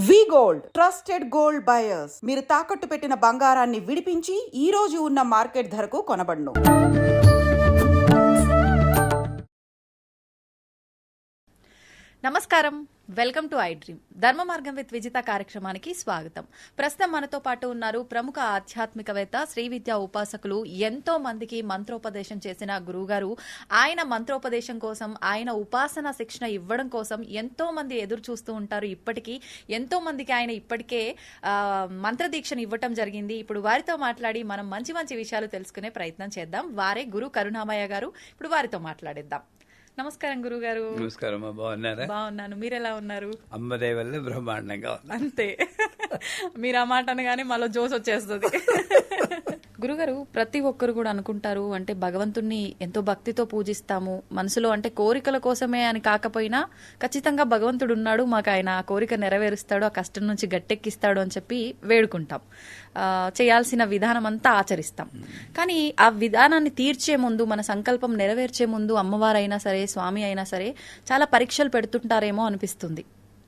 వి gold trusted gold buyers. మీరు తాకట్టు పెట్టిన బంగారాన్ని విడిపించి ఈ రోజు ఉన్న మార్కెట్ ధరకు కొనబడును. నమస్కారం, వెల్కమ్ టు ఐ డ్రీమ్. ధర్మ మార్గం విత్ విజిత కార్యక్రమానికి స్వాగతం. ప్రస్తుతం మనతో పాటు ఉన్నారు ప్రముఖ ఆధ్యాత్మికవేత్త, శ్రీ విద్యా ఉపాసకులు, ఎంతో మందికి మంత్రోపదేశం చేసిన గురువుగారు. ఆయన మంత్రోపదేశం కోసం, ఆయన ఉపాసన శిక్షణ ఇవ్వడం కోసం ఎంతో మంది ఎదురు చూస్తూ ఉంటారు. ఇప్పటికీ ఎంతో మందికి ఆయన ఇప్పటికే మంత్రదీక్షను ఇవ్వటం జరిగింది. ఇప్పుడు వారితో మాట్లాడి మనం మంచి మంచి విషయాలు తెలుసుకునే ప్రయత్నం చేద్దాం. వారే గురు కరుణామయ్య గారు. ఇప్పుడు వారితో మాట్లాడిద్దాం. నమస్కారం గురుగారు. నమస్కారం. బాగున్నారా? బాగున్నాను, మీరెలా ఉన్నారు? అమ్మదే వల్ల బ్రహ్మాండంగా అంతే, మీరు ఆ మాట అనగానే మళ్ళీ జోస్ వచ్చేస్తుంది. గురుగారు, ప్రతి ఒక్కరు కూడా అనుకుంటారు, అంటే భగవంతుణ్ణి ఎంతో భక్తితో పూజిస్తాము, మనసులో అంటే కోరికల కోసమే అని కాకపోయినా ఖచ్చితంగా భగవంతుడు ఉన్నాడు, మాకు ఆయన ఆ కోరిక నెరవేరుస్తాడు, ఆ కష్టం నుంచి గట్టెక్కిస్తాడు అని చెప్పి వేడుకుంటాం, చేయాల్సిన విధానం అంతా ఆచరిస్తాం. కానీ ఆ విధానాన్ని తీర్చే ముందు, మన సంకల్పం నెరవేర్చే ముందు అమ్మవారైనా సరే, స్వామి అయినా సరే చాలా పరీక్షలు పెడుతుంటారేమో అనిపిస్తుంది.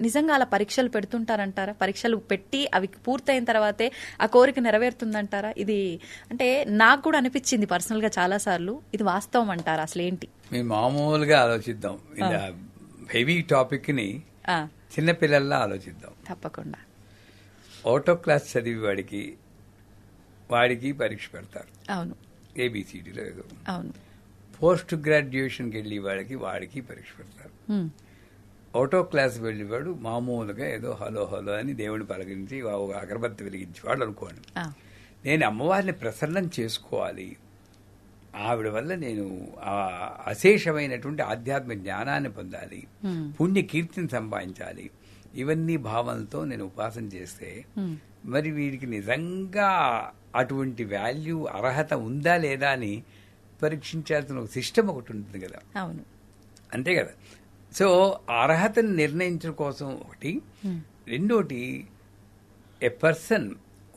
నిజంగా అలా పరీక్షలు పెడుతుంటారంటారా? పరీక్షలు పెట్టి అవి పూర్తయిన తర్వాతే ఆ కోరిక నెరవేరుతుందంటారా? ఇది అంటే నాకు కూడా అనిపించింది పర్సనల్ గా చాలా సార్లు. ఇది వాస్తవం అంటారా? అసలు ఏంటి? మేము మామూలుగా ఆలోచిద్దాం, ఇలా హెవీ టాపిక్ ని చిన్నపిల్లల్లా ఆలోచిద్దాం. తప్పకుండా. ఆటో క్లాస్ చదివి వాడికి పరీక్ష పెడతారు. అవును. ఏబిసిడీలో ఏదో. అవును. పోస్ట్ గ్రాడ్యుయేషన్కి వెళ్ళి వాడికి పరీక్ష పెడతారు. ఆటో క్లాస్ వెళ్ళేవాడు మామూలుగా ఏదో హలో హలో అని దేవుని పలకరించి ఒక అగరబత్తి వెలిగించేవాడు అనుకోండి. నేను అమ్మవారిని ప్రసన్నం చేసుకోవాలి, ఆవిడ వల్ల నేను అశేషమైనటువంటి ఆధ్యాత్మిక జ్ఞానాన్ని పొందాలి, పుణ్య కీర్తిని సంపాదించాలి, ఇవన్నీ భావనలతో నేను ఉపాసన చేస్తే మరి వీడికి నిజంగా అటువంటి వాల్యూ, అర్హత ఉందా లేదా అని పరీక్షించాల్సిన ఒక సిస్టమ్ ఒకటి ఉంటుంది కదా. అవును, అంతే కదా. సో అర్హతను నిర్ణయించడం కోసం ఒకటి. రెండోటి, a person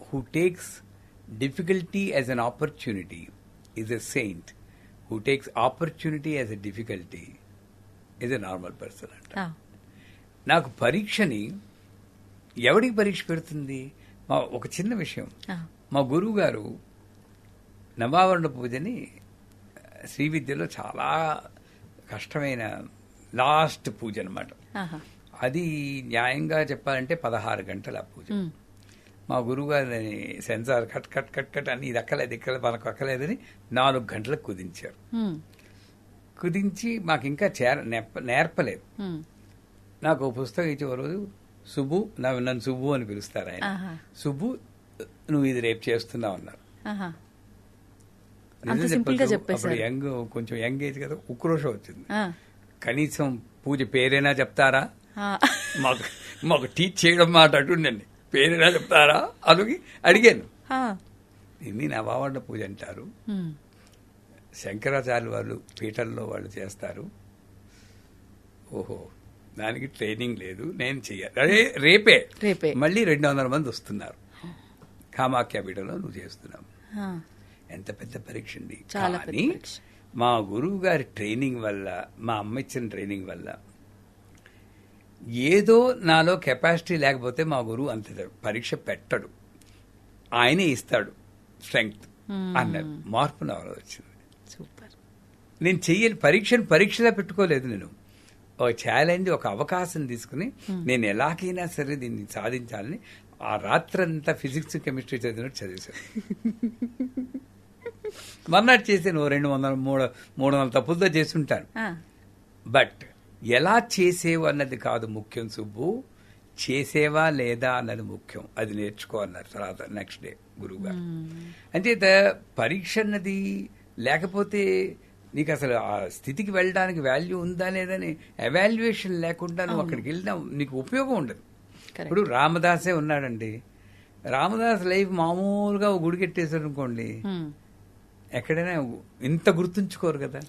who takes difficulty as an opportunity is a saint, who takes opportunity as a difficulty is a normal person అంట. నాకు పరీక్షని ఎవడికి పరీక్ష పెడుతుంది? ఒక చిన్న విషయం, మా గురువు గారు నవావరణ పూజని శ్రీ విద్యలో చాలా కష్టమైన లాస్ట్ పూజ అనమాట. అది న్యాయంగా చెప్పాలంటే 16 గంటల పూజ. మా గురువు గారిని censor cut cut cut cut అని ఇది అక్కలేదు మనకు అక్కలేదని 4 గంటలకు కుదించారు. కుదించి మాకు ఇంకా నేర్పలేదు. నాకు ఒక పుస్తకం ఇచ్చే రోజు, సుబ్బు, నన్ను సుబ్బు అని పిలుస్తారు ఆయన, సుబ్బు నువ్వు ఇది రేపు చేస్తున్నావు అన్నారు. అప్పుడు కొంచెం యంగ్ ఏజ్ కదా, ఉక్రోషం వచ్చింది. కనీసం పూజ పేరైనా చెప్తారా, మాకు టీచ్ చేయడం మాట అటుండండి, పేరైనా చెప్తారా అని అడిగాను. దీన్ని నవావరణ పూజ అంటారు, శంకరాచార్య వాళ్ళు పీఠంలో వాళ్ళు చేస్తారు. ఓహో, దానికి ట్రైనింగ్ లేదు, నేను చెయ్యాలి. రేపే మళ్ళీ 200 మంది వస్తున్నారు, కామాఖ్య పీఠంలో నువ్వు చేస్తున్నావు. ఎంత పెద్ద పరీక్ష అండి. కానీ మా గురువు గారి ట్రైనింగ్ వల్ల, మా అమ్మ ఇచ్చిన ట్రైనింగ్ వల్ల ఏదో నాలో కెపాసిటీ లేకపోతే మా గురువు అంత పరీక్ష పెట్టడు, ఆయనే ఇస్తాడు స్ట్రెంగ్త్ అన్నారు. మార్పు నాలో వచ్చింది. సూపర్. నేను చెయ్యాలి పరీక్షలా పెట్టుకోలేదు, నేను ఒక ఛాలెంజ్, ఒక అవకాశం తీసుకుని నేను ఎలాగైనా సరే దీన్ని సాధించాలని ఆ రాత్రంతా ఫిజిక్స్ కెమిస్ట్రీ చదివినట్టు చదివేశాను. మర్నాడు చేసాను 200-300 తప్పులతో చేస్తుంటాను. బట్ ఎలా చేసేవు అన్నది కాదు ముఖ్యం సుబ్బు, చేసేవా లేదా అన్నది ముఖ్యం, అది నేర్చుకో అన్నారు తర్వాత నెక్స్ట్ డే గురువు గారు. అంచేత పరీక్ష అన్నది లేకపోతే నీకు అసలు ఆ స్థితికి వెళ్ళడానికి వాల్యూ ఉందా లేదని ఎవాల్యుయేషన్ లేకుండా నువ్వు అక్కడికి వెళ్ళినా నీకు ఉపయోగం ఉండదు. ఇప్పుడు రామదాసే ఉన్నాడండి, రామదాస్ లైఫ్ మామూలుగా గుడి కట్టేశారు అనుకోండి, ఎక్కడైనా ఇంత గుర్తుంచుకోరు కదా.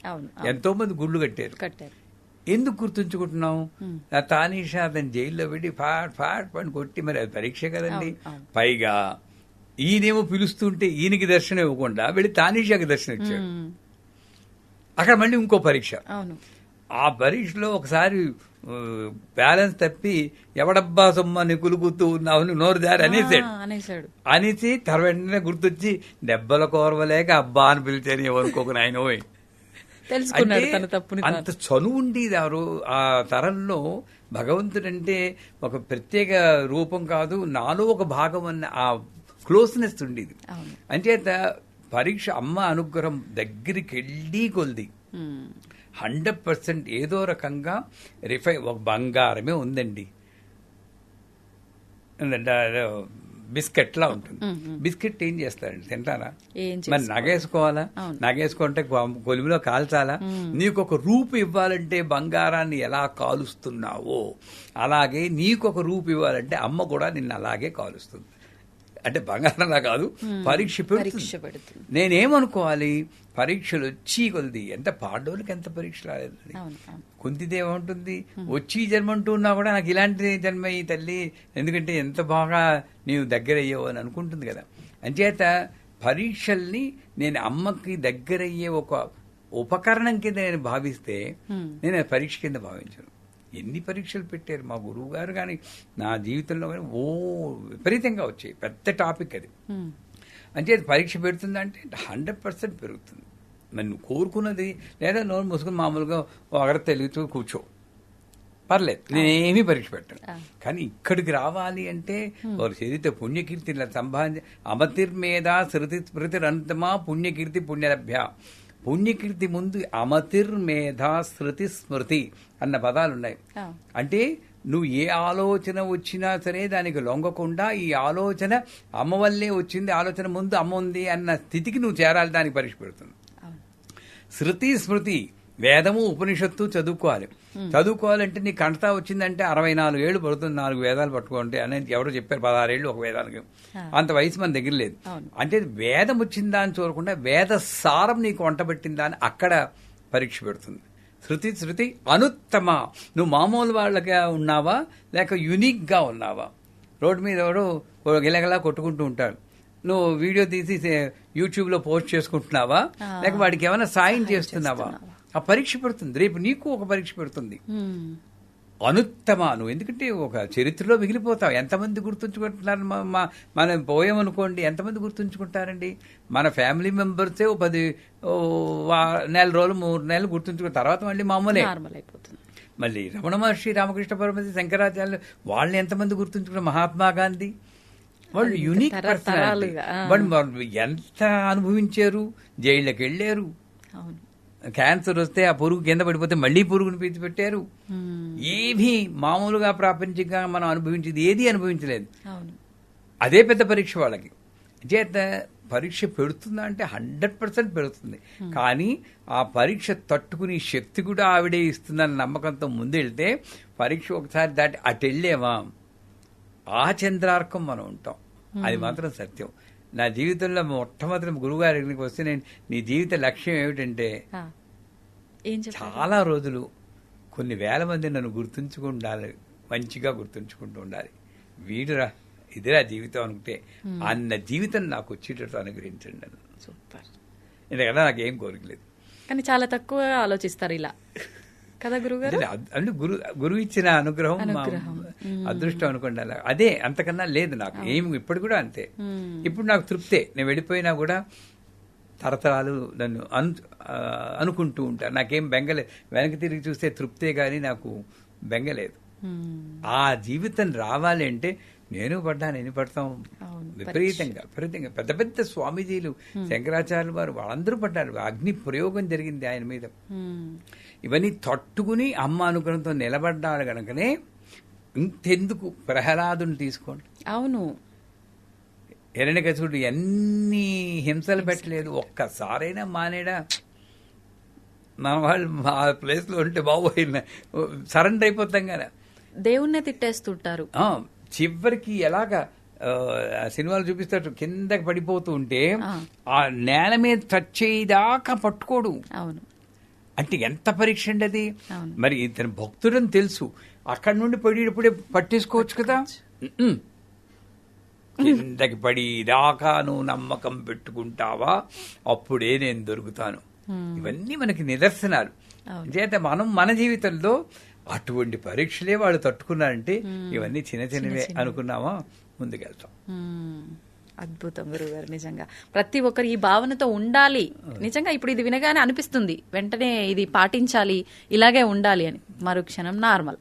ఎంతో మంది గుళ్ళు కట్టారు. ఎందుకు గుర్తుంచుకుంటున్నాం? తానీషా అతను జైల్లో పెట్టి ఫాట్ పని కొట్టి, మరి అది పరీక్ష కదండి. పైగా ఈయనేమో పిలుస్తుంటే ఈయనకి దర్శనం ఇవ్వకుండా వెళ్ళి తానీషాకి దర్శనం ఇచ్చాడు. అక్కడ మళ్ళీ ఇంకో పరీక్ష. ఆ పరీక్షలో ఒకసారి బ్యాలెన్స్ తప్పి ఎవడబ్బా సొమ్మని కులుకుతూ ఉన్నావు నోరు దారి అనేసాడు. అనేసి వెంటనే గుర్తొచ్చి దెబ్బల కోరవలేక అబ్బా అని పిలిచాను ఎవరికొక నాయన తెలుసుకున్నాడు తన తప్పుని. అంత చనువు ఉండేది ఆ తరంలో. భగవంతుడంటే ఒక ప్రత్యేక రూపం కాదు, నాలో ఒక భాగం అన్న ఆ క్లోజ్నెస్ ఉండేది. అంచేత పరీక్ష అమ్మ అనుగ్రహం దగ్గరికి వెళ్ళి కొలిది 100% ఏదో రకంగా ఒక బంగారమే ఉందండి. బిస్కెట్ లా ఉంటుంది. బిస్కెట్ ఏం చేస్తారండి, తింటారా? మరి నగేసుకోవాలా? నగేసుకుంటే కొలిమిలో కాల్చాలా? నీకు ఒక రూపు ఇవ్వాలంటే బంగారాన్ని ఎలా కాలుస్తున్నావో అలాగే నీకు ఒక రూపు ఇవ్వాలంటే అమ్మ కూడా నిన్ను అలాగే కాలుస్తుంది. అంటే బంగారంలా కాదు, పరీక్ష పెడుతుంది. నేనేమనుకోవాలి, పరీక్షలు వచ్చి కొలిది ఎంత పాడోళ్ళకి ఎంత పరీక్ష రాలేదు. కుంతిదేవుంటుంది వచ్చి జన్మ అంటున్నా కూడా నాకు ఇలాంటి జన్మ ఈ తల్లి, ఎందుకంటే ఎంత బాగా నీవు దగ్గరయ్యావు అని అనుకుంటుంది కదా. అంచేత పరీక్షల్ని నేను అమ్మకి దగ్గరయ్యే ఒక ఉపకరణం కింద నేను భావిస్తే నేను పరీక్ష కింద భావించను. ఎన్ని పరీక్షలు పెట్టారు మా గురువు గారు కానీ నా జీవితంలో కానీ విపరీతంగా వచ్చాయి. పెద్ద టాపిక్ అది. అంచేత పరీక్ష పెడుతుందంటే 100% పెరుగుతుంది. మరి నువ్వు కోరుకున్నది లేదా నోరు మూసుకుని మామూలుగా ఒకరి తెలుగుతూ కూర్చో, పర్లేదు, నేనేమీ పరీక్ష పెట్టాను. కానీ ఇక్కడికి రావాలి అంటే వారు చరిత్ర పుణ్యకీర్తి సంపాదించి అమతిర్మేధ శృతి స్మృతిరంతమా పుణ్యకీర్తి పుణ్యలభ్య. పుణ్యకీర్తి ముందు అమతిర్మేధ శృతి స్మృతి అన్న పదాలు ఉన్నాయి. అంటే నువ్వు ఏ ఆలోచన వచ్చినా సరే దానికి లొంగకుండా ఈ ఆలోచన అమ్మ వల్లే వచ్చింది, ఆలోచన ముందు అమ్మ ఉంది అన్న స్థితికి నువ్వు చేరాలి. దానికి పరీక్ష పెడుతుంది. శృతి స్మృతి, వేదము ఉపనిషత్తు చదువుకోవాలంటే నీ కంటతా వచ్చిందంటే 64 ఏళ్ళు పడుతుంది 4 వేదాలు పట్టుకుంటే అనేది ఎవరో చెప్పారు. 16 ఏళ్ళు ఒక వేదానికి. అంత వయసు మన దగ్గర లేదు. అంటే వేదం వచ్చిందా అని చూడకుండా వేద సారం నీకు వంట పెట్టిందా అని అక్కడ పరీక్ష పెడుతుంది. శృతి అనుత్తమ, నువ్వు మామూలు వాళ్ళగా ఉన్నావా లేక యునిక్ గా ఉన్నావా? రోడ్డు మీద ఎవరు గిలగలా కొట్టుకుంటూ ఉంటాడు, నువ్వు వీడియో తీసి యూట్యూబ్ లో పోస్ట్ చేసుకుంటున్నావా లేక వాడికి ఏమైనా సాయం చేస్తున్నావా? ఆ పరీక్ష పెడుతుంది. రేపు నీకు ఒక పరీక్ష పెడుతుంది. అనుత్తమ నువ్వు, ఎందుకంటే ఒక చరిత్రలో మిగిలిపోతావు. ఎంతమంది గుర్తుంచుకుంటున్నారు? మనం పోయామనుకోండి, ఎంతమంది గుర్తుంచుకుంటారండి? మన ఫ్యామిలీ మెంబర్సే 10 నెల రోజులు 3 నెలలు గుర్తుంచుకున్న తర్వాత మళ్ళీ మామూలే అయిపోతుంది. మళ్ళీ రమణ మహర్షి, రామకృష్ణ పరమహంస, శంకరాచార్యులు వాళ్ళని ఎంతమంది గుర్తుంచుకున్నారు? మహాత్మా గాంధీ వాళ్ళు యూనిక్ పర్సనాలిటీ. వాళ్ళు ఎంత అనుభవించారు, జైళ్ళకి వెళ్ళారు. క్యాన్సర్ వస్తే ఆ పురుగు కింద పడిపోతే మళ్లీ పురుగును పీచి పెట్టారు. ఏమీ మామూలుగా ప్రాపంచికంగా మనం అనుభవించేది ఏది అనుభవించలేదు. అదే పెద్ద పరీక్ష వాళ్ళకి. చేత పరీక్ష పెడుతుందా అంటే 100% పెడుతుంది. కానీ ఆ పరీక్ష తట్టుకునే శక్తి కూడా ఆవిడే ఇస్తుందన్న నమ్మకంతో ముందెళ్తే పరీక్ష ఒకసారి దాటి అటు వెళ్ళేవా ఆ చంద్రార్కం మనం ఉంటాం. అది మాత్రం సత్యం. నా జీవితంలో మొట్టమొదటి గురువుగారి దగ్గరికి వస్తే నేను నీ జీవిత లక్ష్యం ఏమిటంటే, చాలా రోజులు కొన్ని వేల మంది నన్ను గుర్తుంచుకుండాలి, మంచిగా గుర్తుంచుకుంటూ ఉండాలి. వీడురా ఇదిరా జీవితం అనుకుంటే అన్న జీవితం నాకు వచ్చేటట్టు అనుగ్రహించండి నన్ను. సూపర్. ఎందుకంటే నాకేం కోరికలేదు. కానీ చాలా తక్కువ ఆలోచిస్తారు ఇలా కదా గురుగారు? అంటే గురువు ఇచ్చిన అనుగ్రహం అదృష్టం అనుకోండి. అలా అదే, అంతకన్నా లేదు నాకు ఏమి. ఇప్పుడు కూడా అంతే. ఇప్పుడు నాకు తృప్తే. నేను వెళ్ళిపోయినా కూడా తరతరాలు నన్ను అనుకుంటూ ఉంటాను. నాకేం బెంగలేదు. వెనక్కి తిరిగి చూస్తే తృప్తే గానీ నాకు బెంగలేదు. ఆ జీవితం రావాలి అంటే నేను పడ్డాను, ఎన్ని పడతాం, విపరీతంగా పెద్ద పెద్ద స్వామీజీలు, శంకరాచార్యులు వారు వాళ్ళందరూ పడ్డారు. అగ్ని ప్రయోగం జరిగింది ఆయన మీద. ఇవన్నీ తట్టుకుని అమ్మ అనుగ్రహంతో నిలబడ్డాడు కనుకనే ఇంతెందుకు ప్రహ్లాదుని తీసుకోండి. అవును, హిరణ్యకశిపుడు ఎన్ని హింసలు పెట్టలేదు, ఒక్కసారైనా మానేడా? మన వాళ్ళు మా ప్లేస్ లో ఉంటే బాబోయ్ సరెండర్ అయిపోతాం కదా. దేవుణ్ణే తిట్టేస్తుంటారు. చివరికి ఎలాగా సినిమాలు చూపిస్తాడు, కిందకి పడిపోతూ ఉంటే ఆ నేల మీద టచ్ చేయదాకా పట్టుకోడు. అవును, అంటే ఎంత పరీక్ష అండి అది. మరి ఇతను భక్తుడని తెలుసు, అక్కడి నుండి పడేటప్పుడే పట్టేసుకోవచ్చు కదా. కిందకి పడి దాకా నువ్వు నమ్మకం పెట్టుకుంటావా, అప్పుడే నేను దొరుకుతాను. ఇవన్నీ మనకి నిదర్శనాలు. చేత మనం మన జీవితంలో అటువంటి పరీక్షలే వాళ్ళు తట్టుకున్నారంటే ఇవన్నీ చిన్న చిన్నవే అనుకున్నామా ముందుకెళ్తాం. అద్భుతం గురుగారు, నిజంగా ప్రతి ఒక్కరు ఈ భావనతో ఉండాలి. నిజంగా ఇప్పుడు ఇది వినగానే అనిపిస్తుంది వెంటనే ఇది పాటించాలి, ఇలాగే ఉండాలి అని. మరుక్షణం నార్మల్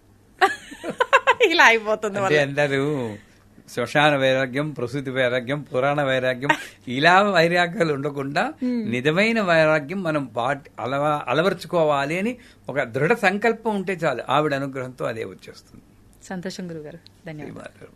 ఇలా అయిపోతుంది. అంటే అందరూ శ్మశాన వైరాగ్యం, ప్రసూతి వైరాగ్యం, పురాణ వైరాగ్యం ఇలా వైరాగ్యాలు ఉండకుండా నిజమైన వైరాగ్యం మనం అలవర్చుకోవాలి అని ఒక దృఢ సంకల్పం ఉంటే చాలు, ఆవిడ అనుగ్రహంతో అదే వచ్చేస్తుంది. సంతోషం గురుగారు, ధన్యవాదాలు. ధన్యవాదాలు.